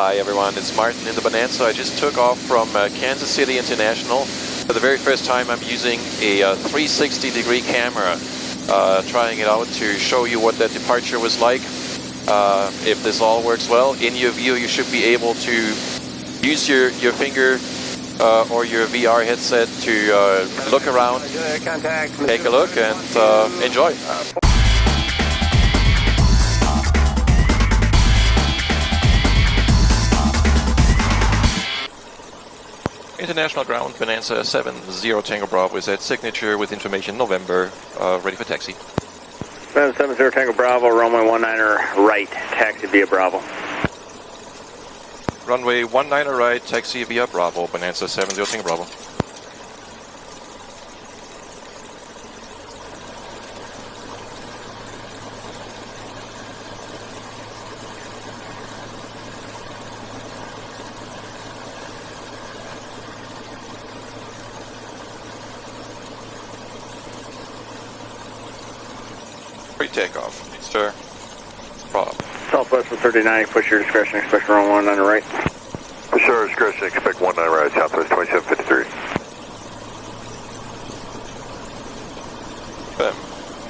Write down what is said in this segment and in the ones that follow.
Hi everyone, it's Martin in the Bonanza. I just took off from Kansas City International. For the very first time I'm using a 360-degree camera, trying it out to show you what that departure was like. If this all works well, in your view you should be able to use your finger or your VR headset to look around, take a look and enjoy. International ground, Bonanza 70 Tango Bravo is at signature with information November, ready for taxi. 70 Tango Bravo, runway 19er right, taxi via Bravo. Runway 19er right, taxi via Bravo, Bonanza 70 Tango Bravo. Takeoff, sir. Bob. Southwest of 39, push your discretion, expect runway 19 right. Push your discretion, expect 19 right, Southwest 2753.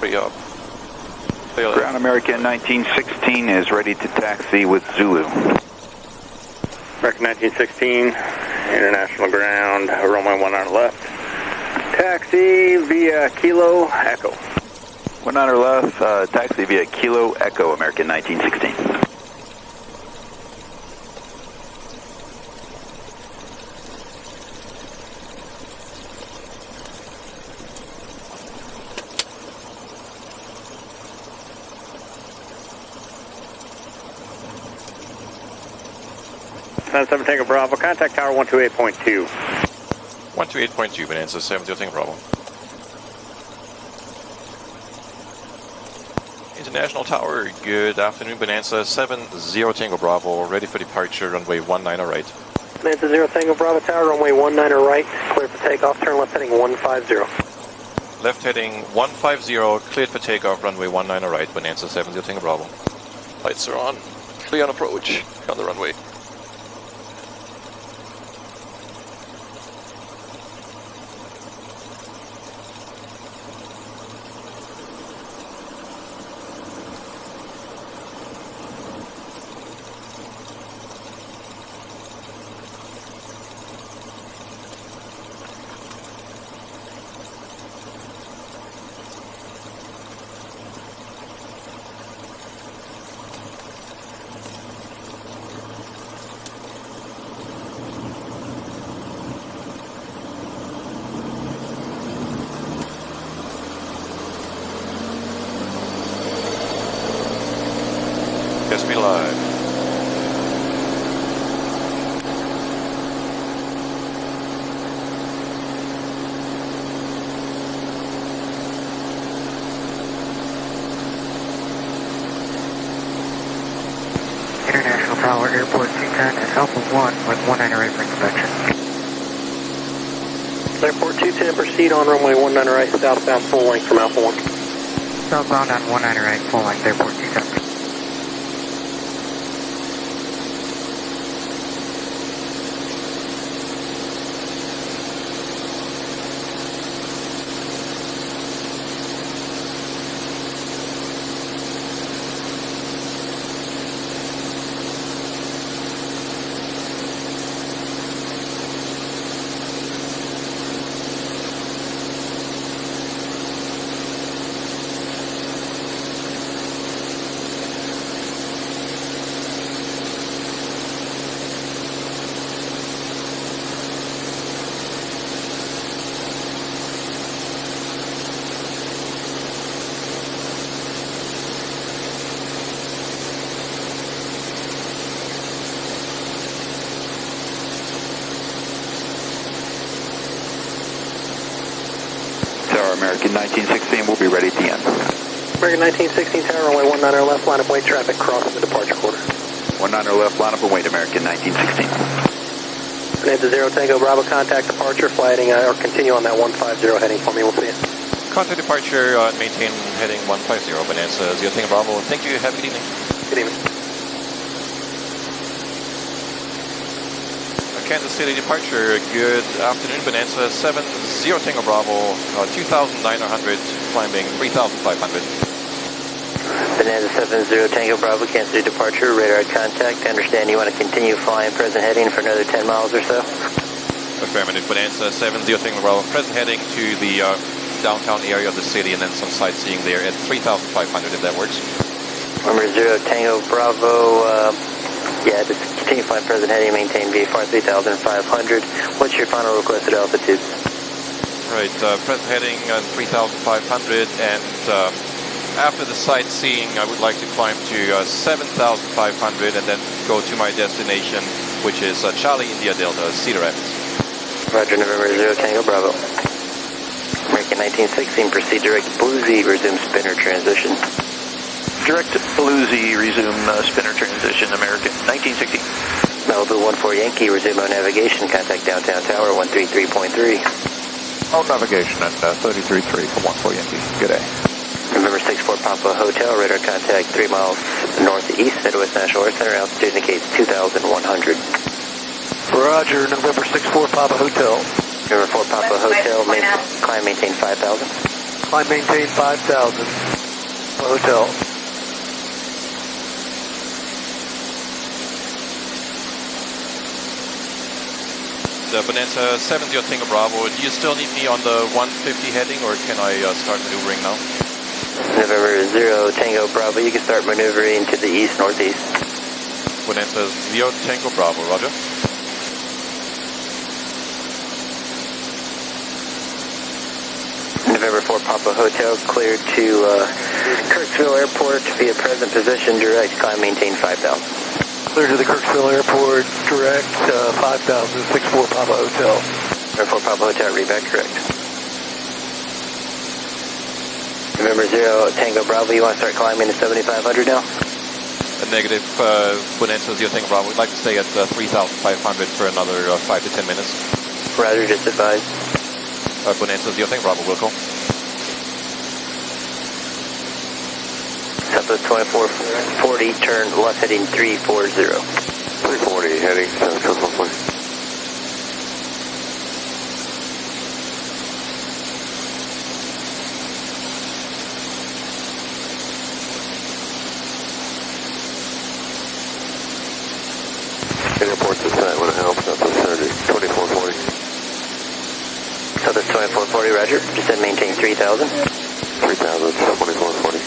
Free up. Ground American 1916 is ready to taxi with Zulu. American 1916, international ground, runway 19 left. Taxi via Kilo Echo. 19er left, taxi via Kilo Echo, American 1916. 7 Tango Bravo, contact tower 128.2. 128.2, Bonanza 70 Tango Bravo. International Tower, good afternoon, Bonanza 70 Tango Bravo, ready for departure, runway 19er right. Bonanza 0 Tango Bravo Tower, runway 19er right, cleared for takeoff, turn left heading 150. Left heading 150, cleared for takeoff, runway 19er right, Bonanza 70 Tango Bravo. Lights are on, clear on approach, on the runway. Guess me live. International Tower, Airport 210 at Alpha 1 with 19er right for inspection. Airport 210, proceed on runway 19er right, southbound full length from Alpha 1. Southbound on 19er right, full length, Airport 210. American 1916 will be ready at the end. American 1916 Tower, runway 19er left, line up wait traffic, crossing the departure quarter. 19er left, line up and wait, American 1916. Bonanza 0 Tango Bravo, contact departure, fly heading, or continue on that 150 heading for me, we'll see you. Contact departure, maintain heading 150, Bonanza 0 Tango Bravo. Thank you, have a good evening. Good evening. Kansas City departure. Good afternoon, Bonanza 70 Tango Bravo, 2,900, climbing 3,500. Bonanza 70 Tango Bravo, Kansas City departure, radar contact. I understand you want to continue flying present heading for another 10 miles or so? Affirmative, Bonanza 70 Tango Bravo, present heading to the downtown area of the city and then some sightseeing there at 3,500 if that works. Number 0 Tango Bravo, yeah, just continue flying present heading, maintain VFR 3,500. What's your final requested altitude? Right, present heading 3,500 and after the sightseeing I would like to climb to 7,500 and then go to my destination, which is Charlie India Delta, Cedar Rapids. Roger, November 0 Tango Bravo. American 1916, proceed direct Blue Z, resume spinner transition. Direct Blue Z, resume spinner transition, American 1916. Malibu 14 Yankee, resume on navigation, contact downtown tower 133.3. On navigation at 33.3 for 14 Yankee. Good day. November 64 Papa Hotel, radar contact 3 miles northeast, Midwest National Air Center, altitude indicates 2,100. Roger, November 64 Papa Hotel. November 4 Papa Hotel, climb maintain 5,000. Climb maintain 5,000. Hotel. Bonanza 70 Tango Bravo, do you still need me on the 150 heading or can I start maneuvering now? November 0 Tango Bravo, you can start maneuvering to the east-northeast. Bonanza 0 Tango Bravo, roger. November 4 Papa Hotel, cleared to Kirksville Airport via present position, direct, climb maintain 5,000. Clear to the Kirksville Airport, direct 5,000, 64 Papa Hotel. November 4 Papa Hotel, reback correct. November 0 Tango Bravo, you want to start climbing to 7,500 now? Negative, Bonanza 0 Tango Bravo, we'd like to stay at 3,500 for another 5 to 10 minutes. Roger, just advised. Bonanza 0 Tango Bravo, will call. Southwest 2440, turn left heading 340. 340, heading 7,440. Airport's aside when it helps, Southwest 2440. Southwest 2440, roger. Just then maintain 3,000. 3,000, 2440.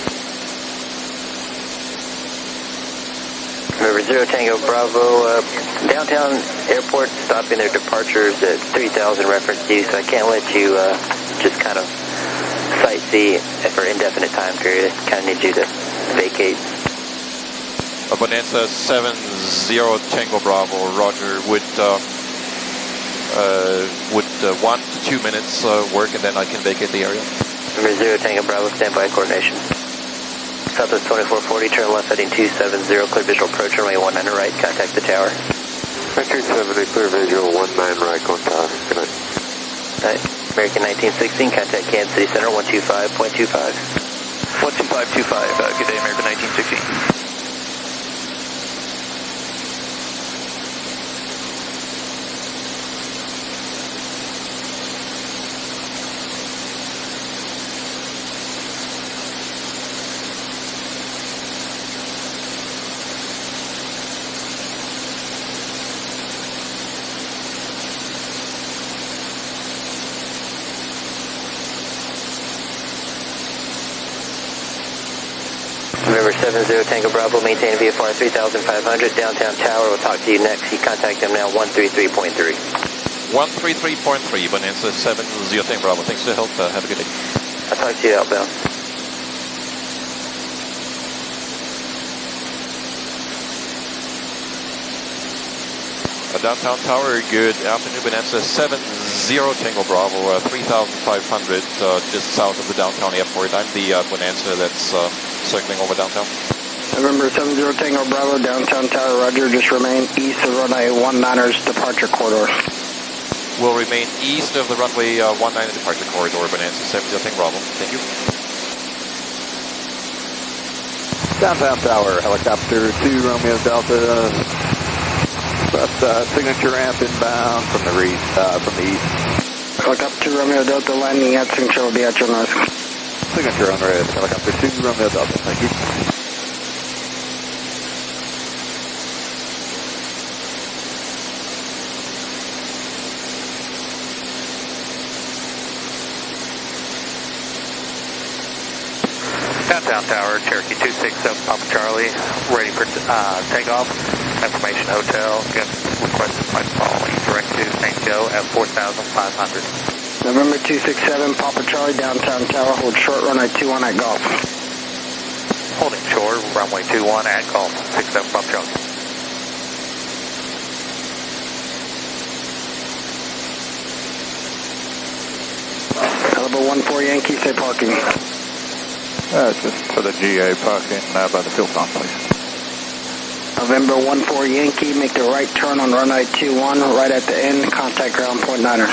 November 0 Tango Bravo, downtown airport stopping their departures at 3,000 reference you, so I can't let you just kind of sightsee for indefinite time period. Kind of need you to vacate. Bonanza 70 Tango Bravo, roger. Would 1 to 2 minutes work and then I can vacate the area? November 0 Tango Bravo, standby coordination. Southwest 2440, turn left heading 270, clear visual approach, runway 19 right, contact the tower. 1970, clear visual, 19 right, contact. Good night. American 1916, contact Kansas City Center, 125.25. 12525, good day, American 1916. November 70 Tango Bravo, maintain VFR 3,500, downtown tower, we'll talk to you next. You contact them now, 133.3. 133.3, Bonanza 70 Tango Bravo, thanks for the help, have a good day. I'll talk to you outbound. Downtown tower, good afternoon, Bonanza 70 Tango Bravo, 3,500 just south of the downtown airport. I'm the Bonanza that's circling over downtown. November 70 Tango Bravo, downtown tower, roger, just remain east of runway 19's departure corridor. Will remain east of the runway 19 departure corridor, Bonanza 70 Tango Bravo, thank you. Downtown tower, helicopter 2 Romeo Delta, signature ramp inbound from the east. Helicopter Romeo Delta landing at signature will be at your nose. Signature on red. Helicopter 2 Romeo Delta. Thank you. Downtown Tower, Cherokee 267 Papa Charlie, ready for takeoff. Information hotel, requested flight following direct to St. Joe at 4,500. November 267 Papa Charlie, downtown tower, hold short runway 21 at golf. Holding short, runway 21 at golf, 67 Papa Charlie. Caliber 14 Yankee, say parking. Just for the GA parking by the fuel pump, please. November 14 Yankee, make the right turn on runway 21, right at the end, contact ground point 9er.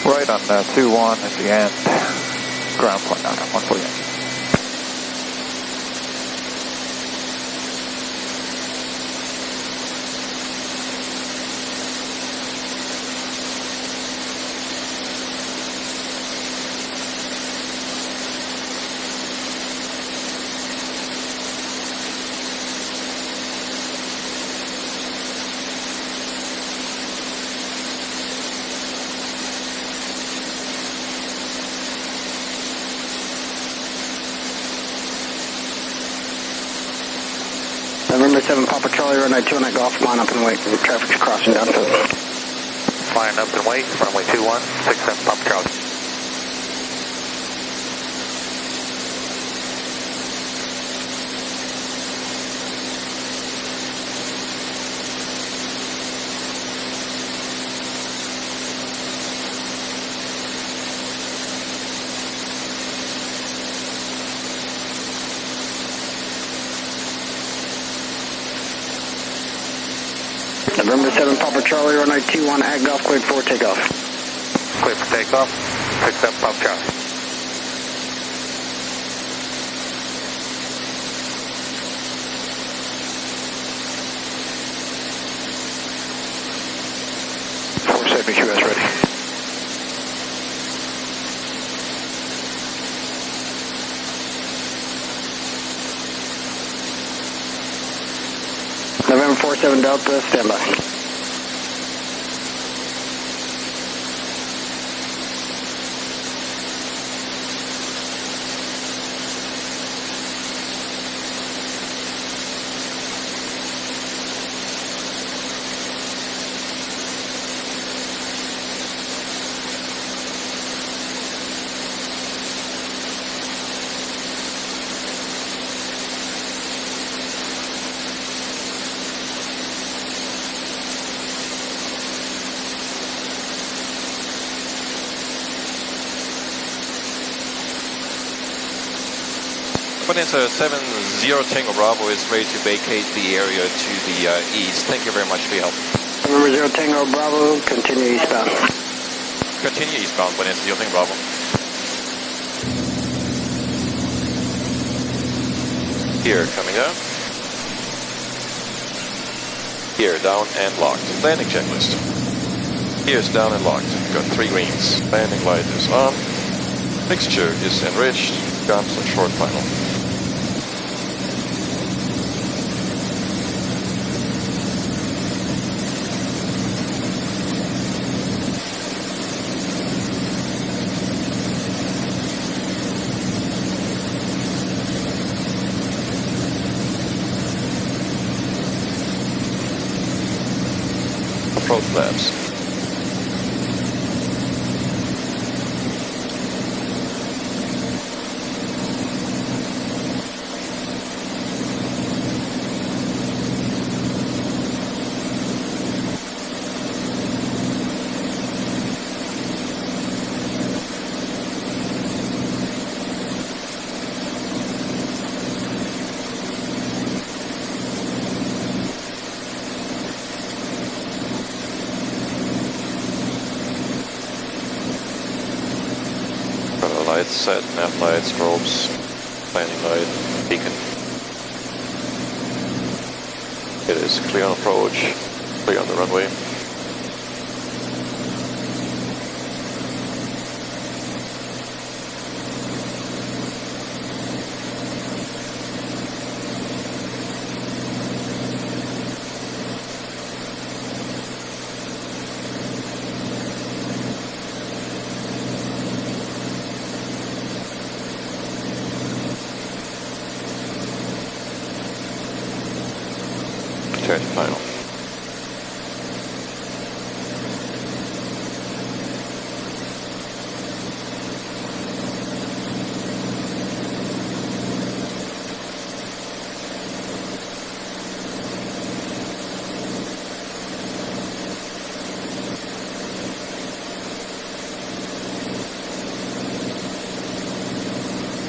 Right on 2-1 at the end, ground point 9er, 14 Yankee. November 7 Papa Charlie, runway 21 at golf, line up and wait. Traffic's crossing downfield. Line up and wait, runway 21, 67 Papa Charlie. November 7 Papa Charlie, runway 21 at golf, cleared for takeoff. Clear for takeoff, 67 Papa Charlie. QS ready. November 47 Delta, standby. Bonanza 70 Tango Bravo is ready to vacate the area to the east. Thank you very much for your help. November 0 Tango Bravo, continue eastbound. Continue eastbound, Bonanza 0 Tango Bravo. Here, coming down. Here, down and locked. Landing checklist. Here's down and locked. Got 3 greens. Landing light is on. Mixture is enriched. Guns and short final. Approach flaps. Lights set, nav lights, strobes, landing light, beacon. It is clear on approach, clear on the runway. Turn to final.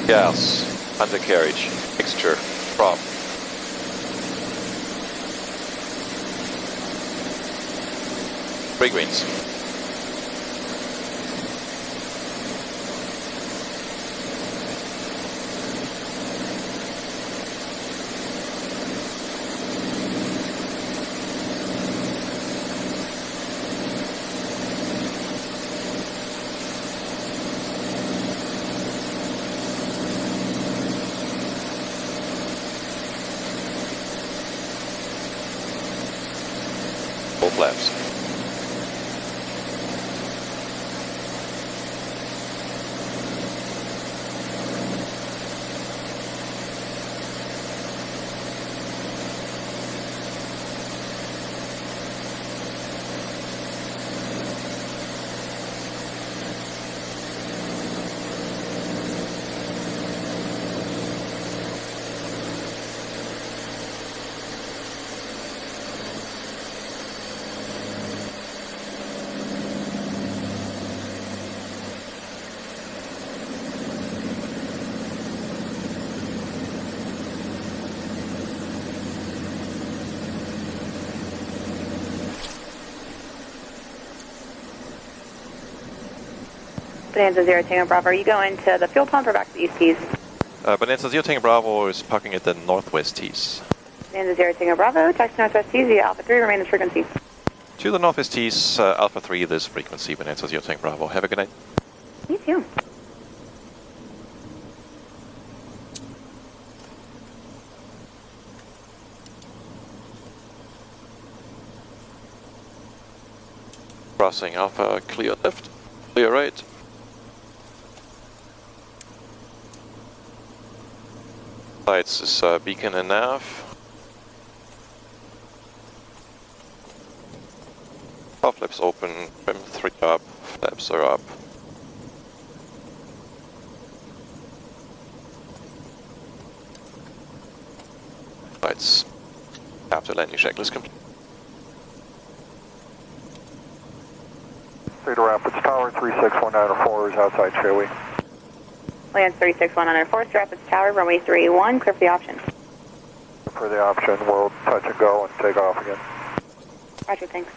Gas, undercarriage, mixture, prop. Three greens. Full flaps. Bonanza 0 Tango Bravo, are you going to the fuel pump or back to the east tees? Bonanza 0 Tango Bravo is parking at the northwest tees. Bonanza 0 Tango Bravo, taxi northwest tees via Alpha 3, remain this frequency. To the northwest tees, Alpha 3, this frequency, Bonanza 0 Tango Bravo. Have a good night. You too. Crossing Alpha, clear left, clear right. Lights is beacon and nav. Power flaps open, trim 3 up, flaps are up. Lights after landing checklist complete. Cedar Rapids Tower 36194 is outside Chewy. Land 36194, Cedar Rapids Tower, runway 31, clear for the option. For the option, we'll touch and go and take off again. Roger, thanks.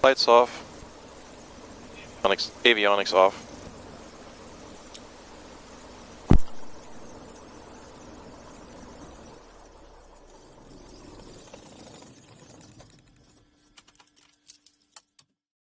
Lights off. Avionics off.